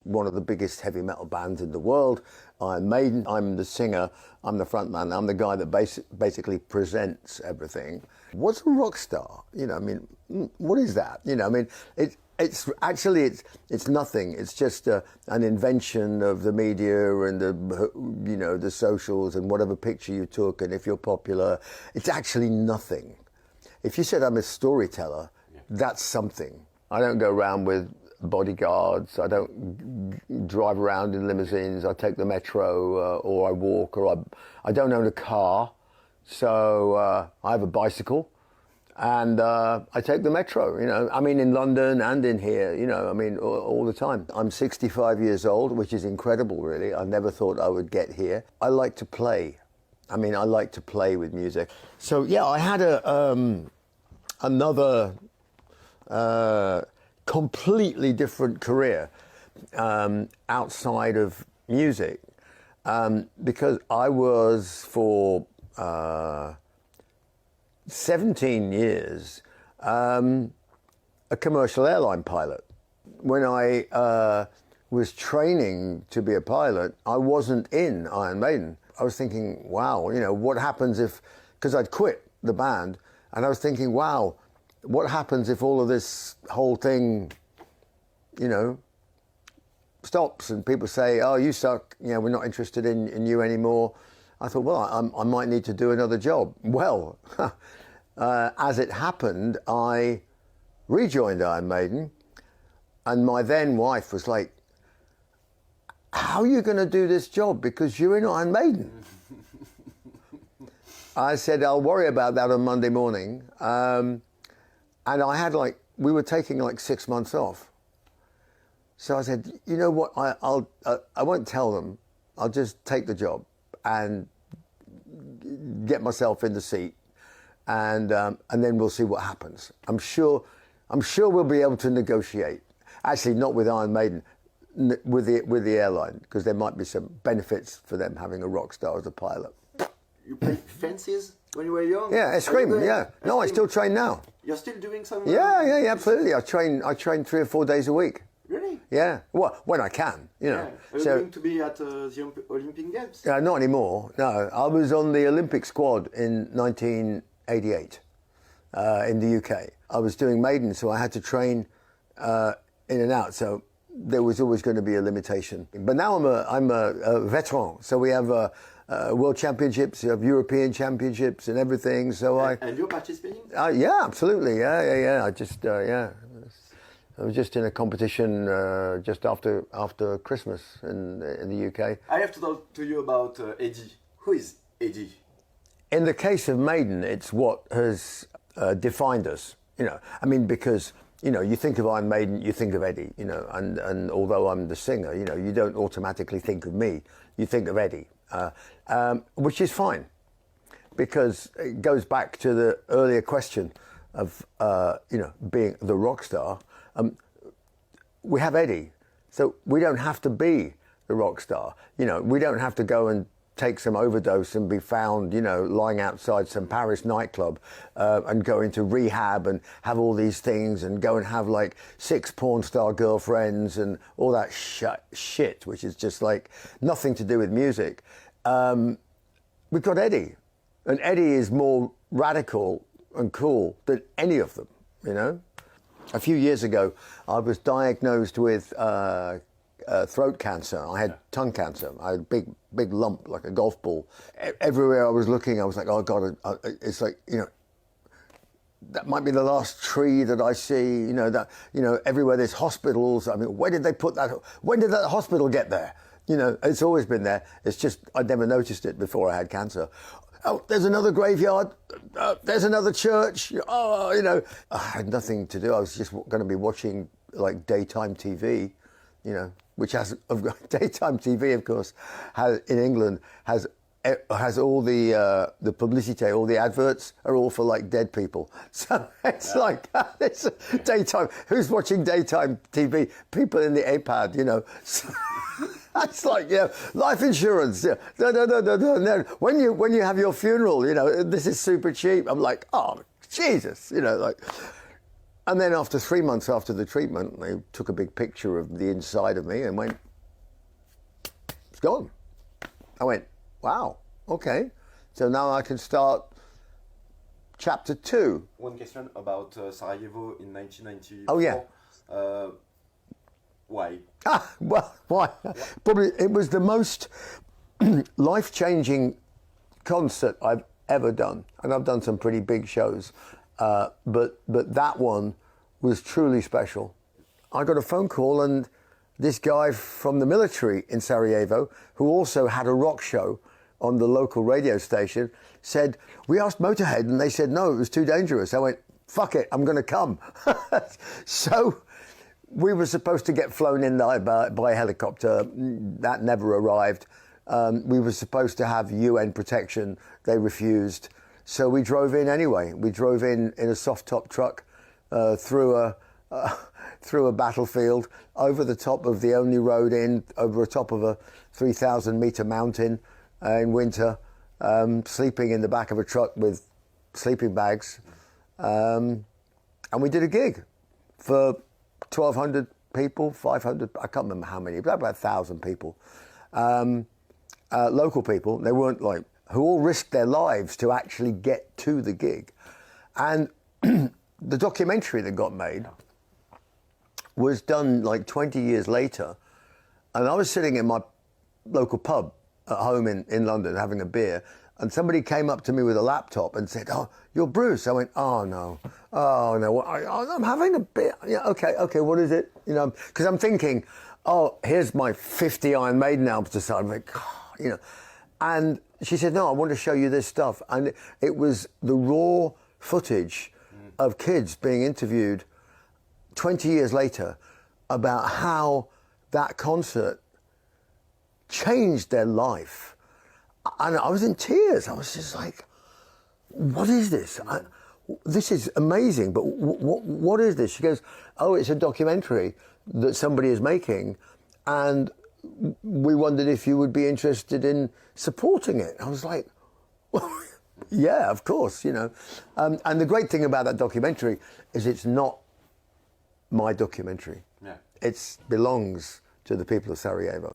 one of the biggest heavy metal bands in the world, Iron Maiden. I'm the singer, I'm the frontman, I'm the guy that basically presents everything. What's a rock star? You know, I mean, what is that? You know, I mean, it's actually nothing. It's just an invention of the media and the socials and whatever picture you took, and if you're popular, it's actually nothing. If you said I'm a storyteller, that's something. I don't go around with bodyguards. I don't drive around in limousines. I take the metro, or I walk, or I don't own a car, so I have a bicycle, and I take the metro. You know, I mean, in London and in here. You know, I mean, all the time. I'm 65 years old, which is incredible, really. I never thought I would get here. I like to play. I mean, I like to play with music. So yeah, I had another completely different career outside of music, because I was for 17 years a commercial airline pilot. When I was training to be a pilot, I wasn't in Iron Maiden. I was thinking, wow, you know, what happens if, because I'd quit the band, and I was thinking, wow, what happens if all of this whole thing, you know, stops and people say, oh, you suck, you know, we're not interested in you anymore. I thought, well, I might need to do another job. Well, as it happened, I rejoined Iron Maiden, and my then wife was like, how are you going to do this job? Because you're in Iron Maiden. I said, I'll worry about that on Monday morning. And I had we were taking 6 months off. So I said, you know what, I won't tell them. I'll just take the job and get myself in the seat, and then we'll see what happens. I'm sure we'll be able to negotiate. Actually, not with Iron Maiden, with the airline, because there might be some benefits for them having a rock star as a pilot. You played fences when you were young? Yeah, escrime, yeah. No, I still train now. You're still doing some... Yeah, absolutely. I train 3 or 4 days a week. Really? Yeah. Well, when I can, you know. Yeah. Are you going to be at the Olympic Games? Not anymore, no. I was on the Olympic squad in 1988 in the UK. I was doing Maiden, so I had to train in and out, so there was always going to be a limitation. But now I'm a veteran, so we have World Championships, you have European Championships and everything. So and you're participating? Yeah, absolutely. Yeah. I was just in a competition just after Christmas in the UK. I have to talk to you about Eddie. Who is Eddie? In the case of Maiden, it's what has defined us. You know, I mean, because you know, you think of Iron Maiden, you think of Eddie. You know, and although I'm the singer, you know, you don't automatically think of me. You think of Eddie. Which is fine, because it goes back to the earlier question of being the rock star. We have Eddie, so we don't have to be the rock star. You know, we don't have to go and take some overdose and be found, you know, lying outside some Paris nightclub and go into rehab and have all these things and go and have 6 porn star girlfriends and all that shit, which is just nothing to do with music. We've got Eddie, and Eddie is more radical and cool than any of them, you know. A few years ago, I was diagnosed with throat cancer. I had tongue cancer. I had a big lump, like a golf ball. Everywhere I was looking, I was like, oh God, it's like, you know, that might be the last tree that I see, you know, everywhere there's hospitals. I mean, when did they put that? When did that hospital get there? You know, it's always been there. It's just, I'd never noticed it before I had cancer. Oh, there's another graveyard. There's another church. Oh, you know, I had nothing to do. I was just going to be watching daytime TV, you know, which has daytime TV, of course, in England has all the publicité, all the adverts are all for dead people. So it's it's daytime. Who's watching daytime TV? People in the iPad, you know. So, it's life insurance. Yeah. No. When you have your funeral, you know, this is super cheap. I'm like, oh Jesus, you know, And then after 3 months after the treatment, they took a big picture of the inside of me and went, it's gone. I went, wow, okay. So now I can start chapter 2. One question about Sarajevo in 1994. Oh, yeah. Why? Well, why? Probably it was the most life-changing concert I've ever done. And I've done some pretty big shows. But that one was truly special. I got a phone call and this guy from the military in Sarajevo, who also had a rock show on the local radio station, said, we asked Motorhead and they said, no, it was too dangerous. I went, fuck it, I'm going to come. So we were supposed to get flown in by helicopter. That never arrived. We were supposed to have UN protection. They refused. So we drove in anyway. We drove in a soft-top truck through a battlefield, over the top of the only road in, over the top of a 3,000-meter mountain in winter, sleeping in the back of a truck with sleeping bags. And we did a gig for 1,200 people, 500, I can't remember how many, but about 1,000 people. Local people, they weren't like, who all risked their lives to actually get to the gig. And the documentary that got made was done like 20 years later. And I was sitting in my local pub at home in London having a beer, and somebody came up to me with a laptop and said, oh, you're Bruce. I went, oh no, I'm having a beer. Yeah, okay, what is it? You know, because I'm thinking, oh, here's my 50 Iron Maiden albums to sign. I'm like, oh, you know. And she said, no, I want to show you this stuff. And it was the raw footage of kids being interviewed 20 years later about how that concert changed their life. And I was in tears. I was just like, what is this? This is amazing, but what is this? She goes, oh, it's a documentary that somebody is making, and we wondered if you would be interested in supporting it. I was like, well, yeah, of course, you know. And the great thing about that documentary is it's not my documentary. Yeah. It belongs to the people of Sarajevo.